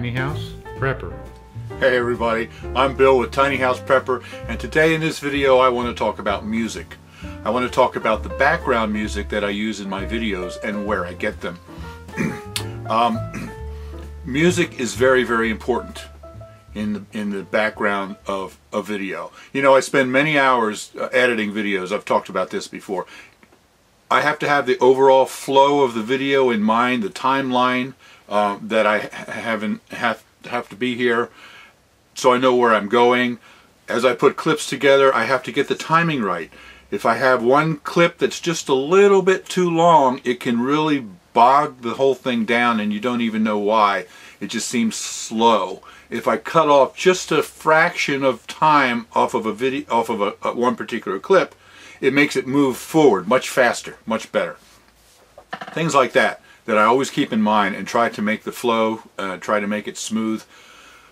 Tiny House Prepper. Hey everybody, I'm Bill with Tiny House Prepper, and today in this video I want to talk about music. I want to talk about the background music that I use in my videos and where I get them. Music is very important in the background of a video. You know, I spend many hours editing videos. I've talked about this before. I have to have the overall flow of the video in mind, the timeline that I have to be here, so I know where I'm going. As I put clips together, I have to get the timing right. If I have one clip that's just a little bit too long, it can really bog the whole thing down and you don't even know why. It just seems slow. If I cut off just a fraction of time off of a video, off of one particular clip, it makes it move forward much faster, much better. Things like that I always keep in mind and try to make the flow, try to make it smooth.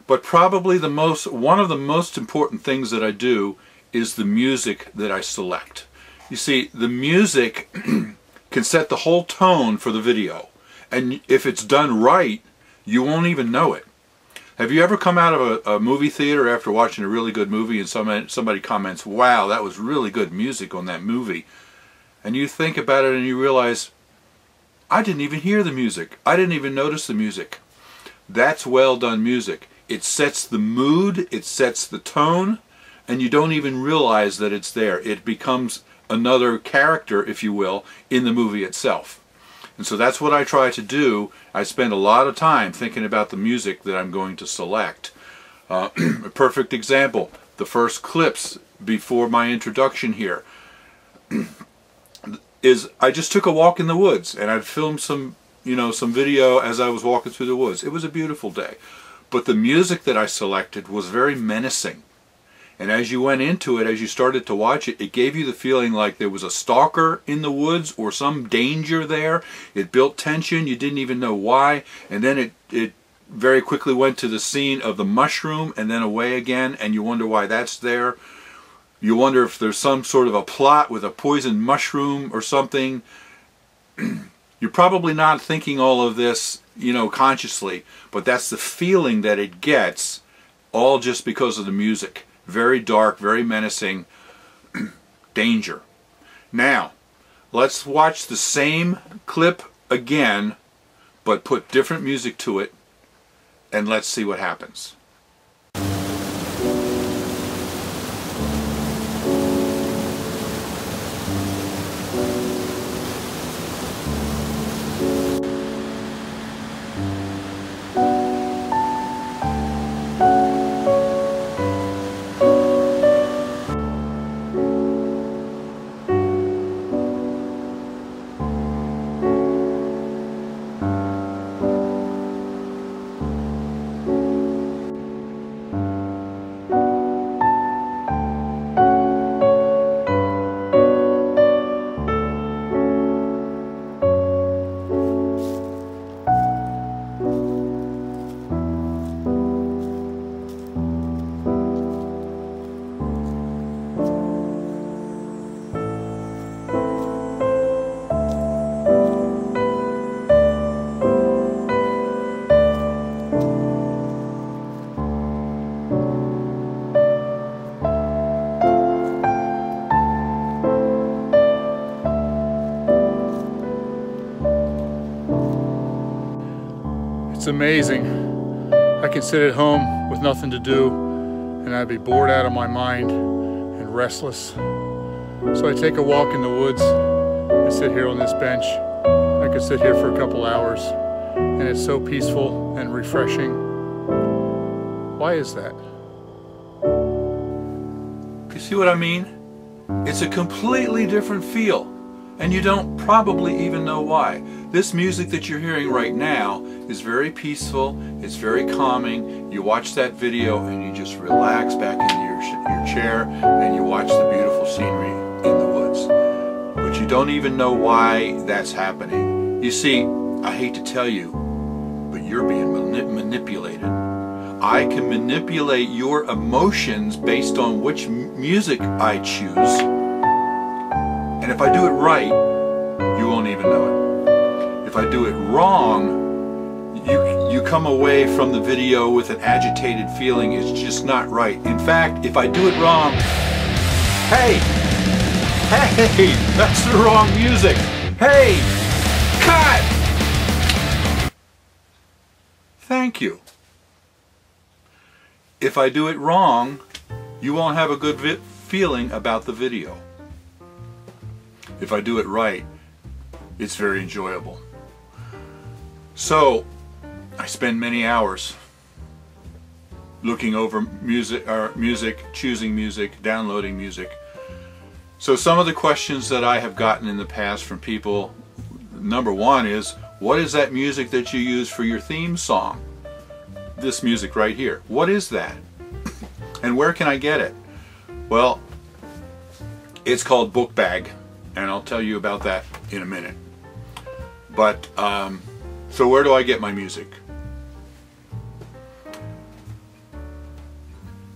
But probably one of the most important things that I do is the music that I select. You see, the music can set the whole tone for the video, and if it's done right, you won't even know it. Have you ever come out of a movie theater after watching a really good movie and somebody comments, "Wow, that was really good music on that movie," and you think about it and you realize, I didn't even hear the music. I didn't even notice the music. That's well done music. It sets the mood, it sets the tone, and you don't even realize that it's there. It becomes another character, if you will, in the movie itself. And so that's what I try to do. I spend a lot of time thinking about the music that I'm going to select. A perfect example, the first clips before my introduction here, is I just took a walk in the woods and I filmed some video as I was walking through the woods. It was a beautiful day. But the music that I selected was very menacing. And as you went into it, as you started to watch it, it gave you the feeling like there was a stalker in the woods or some danger there. It built tension, you didn't even know why, and then it very quickly went to the scene of the mushroom and then away again, and you wonder why that's there. You wonder if there's some sort of a plot with a poison mushroom or something. You're probably not thinking all of this, consciously, but that's the feeling that it gets, all just because of the music. Very dark, very menacing, danger. Now, let's watch the same clip again, but put different music to it, and let's see what happens. It's amazing. I can sit at home with nothing to do and I'd be bored out of my mind and restless. So I take a walk in the woods and sit here on this bench. I could sit here for a couple hours and it's so peaceful and refreshing. Why is that? You see what I mean? It's a completely different feel. And you don't probably even know why. This music that you're hearing right now is very peaceful, it's very calming. You watch that video and you just relax back into your chair and you watch the beautiful scenery in the woods. But you don't even know why that's happening. You see, I hate to tell you, but you're being manipulated. I can manipulate your emotions based on which music I choose. And if I do it right, you won't even know it. If I do it wrong, you come away from the video with an agitated feeling. It's just not right. In fact, if I do it wrong, hey, that's the wrong music. Hey, cut! Thank you. If I do it wrong, you won't have a good feeling about the video. If I do it right, it's very enjoyable. So, I spend many hours looking over music, choosing music, downloading music. So some of the questions that I have gotten in the past from people, number one is, what is that music that you use for your theme song? This music right here. What is that? And where can I get it? Well, it's called BookBag, and I'll tell you about that in a minute. But, so where do I get my music?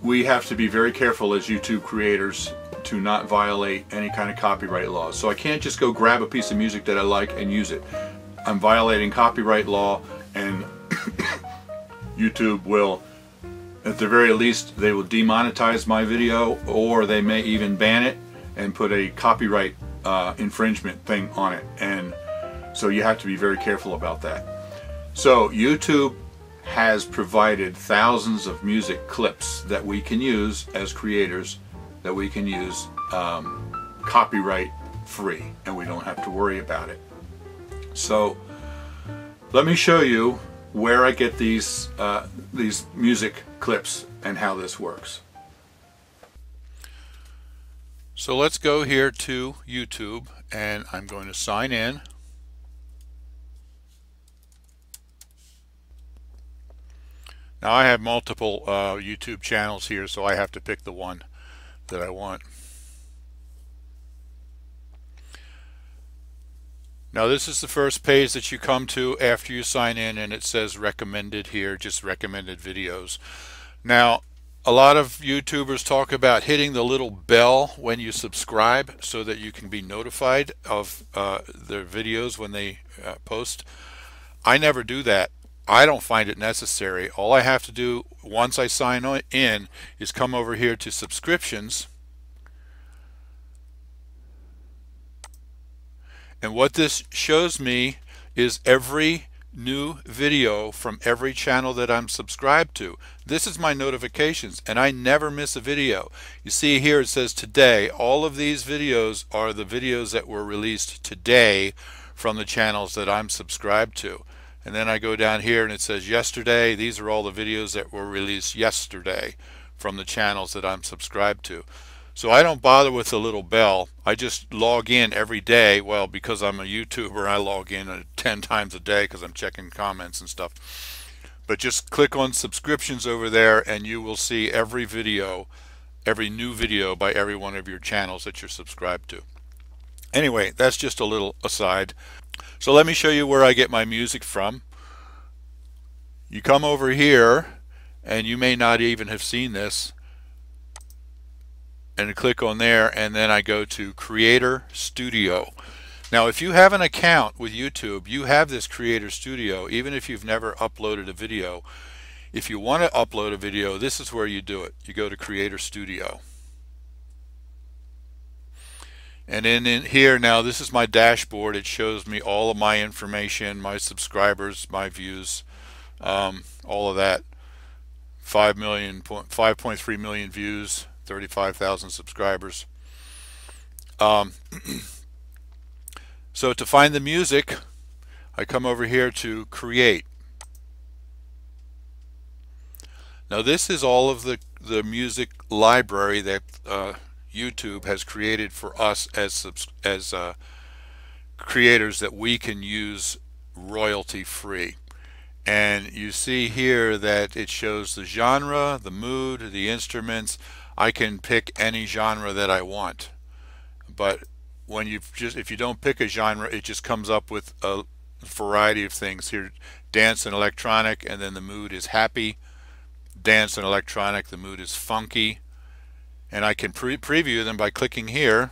We have to be very careful as YouTube creators to not violate any kind of copyright laws. So I can't just go grab a piece of music that I like and use it. I'm violating copyright law, and YouTube will, at the very least, they will demonetize my video, or they may even ban it and put a copyright infringement thing on it. And so you have to be very careful about that. So YouTube has provided thousands of music clips that we can use as creators, that we can use copyright free, and we don't have to worry about it. So let me show you where I get these music clips and how this works. So let's go here to YouTube, and I'm going to sign in. Now I have multiple YouTube channels here, so I have to pick the one that I want. Now this is the first page that you come to after you sign in, and it says recommended here, just recommended videos. Now a lot of YouTubers talk about hitting the little bell when you subscribe so that you can be notified of their videos when they post. I never do that. I don't find it necessary. All I have to do once I sign in is come over here to subscriptions, and what this shows me is every new video from every channel that I'm subscribed to. This is my notifications, and I never miss a video. You see here it says today. All of these videos are the videos that were released today from the channels that I'm subscribed to. And then I go down here and it says yesterday. These are all the videos that were released yesterday from the channels that I'm subscribed to. So I don't bother with the little bell. I just log in every day. Well, because I'm a YouTuber, I log in 10 times a day because I'm checking comments and stuff. But just click on subscriptions over there, and you will see every video, every new video by every one of your channels that you're subscribed to. Anyway, that's just a little aside. So let me show you where I get my music from. You come over here, and you may not even have seen this, and click on there, and then I go to Creator Studio. Now if you have an account with YouTube, you have this Creator Studio, even if you've never uploaded a video. If you want to upload a video, this is where you do it. You go to Creator Studio. And in here now, this is my dashboard. It shows me all of my information, my subscribers, my views, all of that. 5.3 million views, 35,000 subscribers. So to find the music, I come over here to Create. Now this is all of the music library that YouTube has created for us as creators that we can use royalty free. And you see here that it shows the genre, the mood, the instruments. I can pick any genre that I want. But when if you don't pick a genre, it just comes up with a variety of things here. Dance and electronic, and then the mood is happy. Dance and electronic, the mood is funky. And I can preview them by clicking here.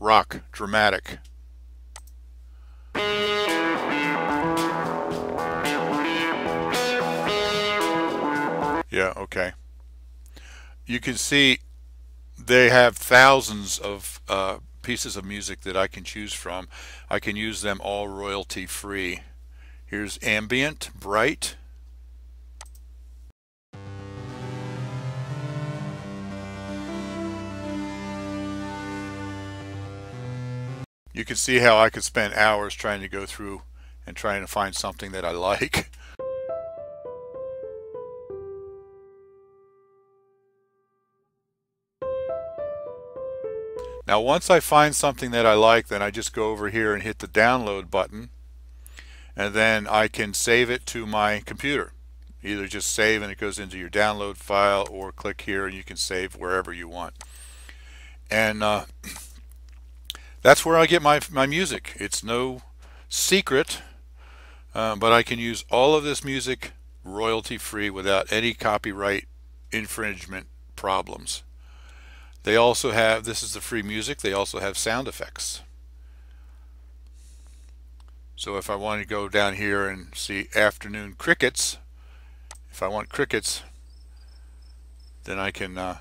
rock, dramatic. Yeah, okay. You can see they have thousands of pieces of music that I can choose from. I can use them all royalty free. Here's ambient, bright. You can see how I could spend hours trying to go through and trying to find something that I like. Now once I find something that I like, then I just go over here and hit the download button, and then I can save it to my computer. Either just save and it goes into your download file, or click here and you can save wherever you want. And that's where I get my music. It's no secret, but I can use all of this music royalty free without any copyright infringement problems. They also have, this is the free music, they also have sound effects. So if I want to go down here and see afternoon crickets, if I want crickets, then I can, now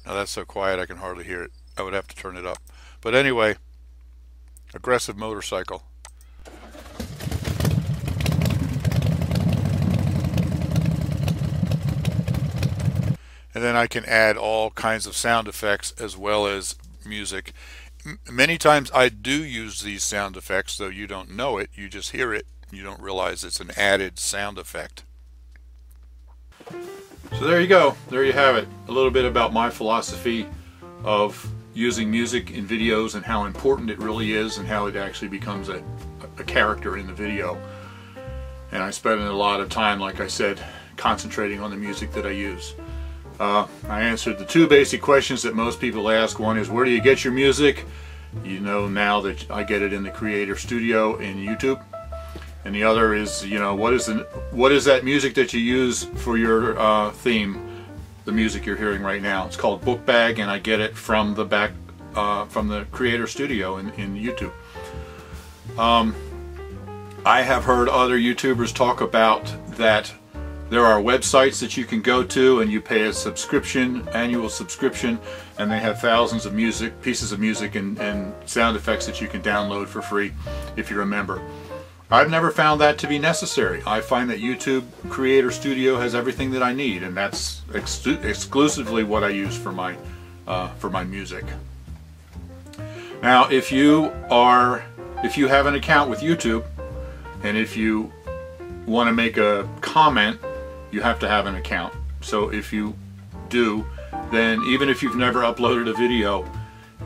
that's so quiet I can hardly hear it. I would have to turn it up. But anyway, aggressive motorcycle. And then I can add all kinds of sound effects as well as music. Many times I do use these sound effects, though you don't know it. You just hear it. You don't realize it's an added sound effect. So there you go. There you have it. A little bit about my philosophy of using music in videos and how important it really is, and how it actually becomes a character in the video. And I spend a lot of time, like I said, concentrating on the music that I use. I answered the two basic questions that most people ask. One is, where do you get your music? You know now that I get it in the Creator Studio in YouTube. And the other is, you know, what is that music that you use for your theme? The music you're hearing right now. It's called Book Bag, and I get it from the from the Creator Studio in YouTube. I have heard other YouTubers talk about that there are websites that you can go to and you pay a subscription, annual subscription, and they have thousands of pieces of music and sound effects that you can download for free if you're a member. I've never found that to be necessary. I find that YouTube Creator Studio has everything that I need, and that's exclusively what I use for my music. Now, if you have an account with YouTube, and if you want to make a comment, you have to have an account. So if you do, then even if you've never uploaded a video,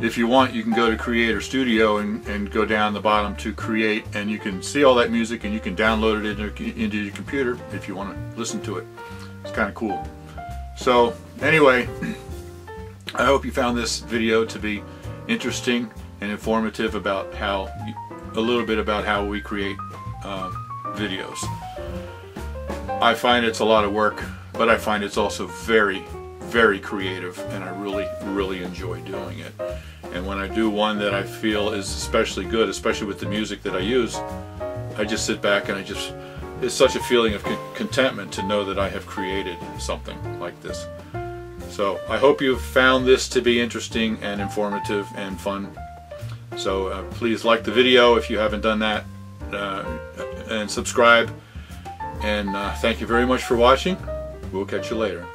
if you want, you can go to Creator Studio and go down the bottom to create, and you can see all that music and you can download it into your computer if you want to listen to it. It's kind of cool. So anyway, I hope you found this video to be interesting and informative about a little bit about how we create videos. I find it's a lot of work, but I find it's also very, very creative, and I really enjoy doing it. And when I do one that I feel is especially good, especially with the music that I use, I just sit back and it's such a feeling of contentment to know that I have created something like this. So I hope you've found this to be interesting and informative and fun. So please like the video if you haven't done that, and subscribe. And thank you very much for watching. We'll catch you later.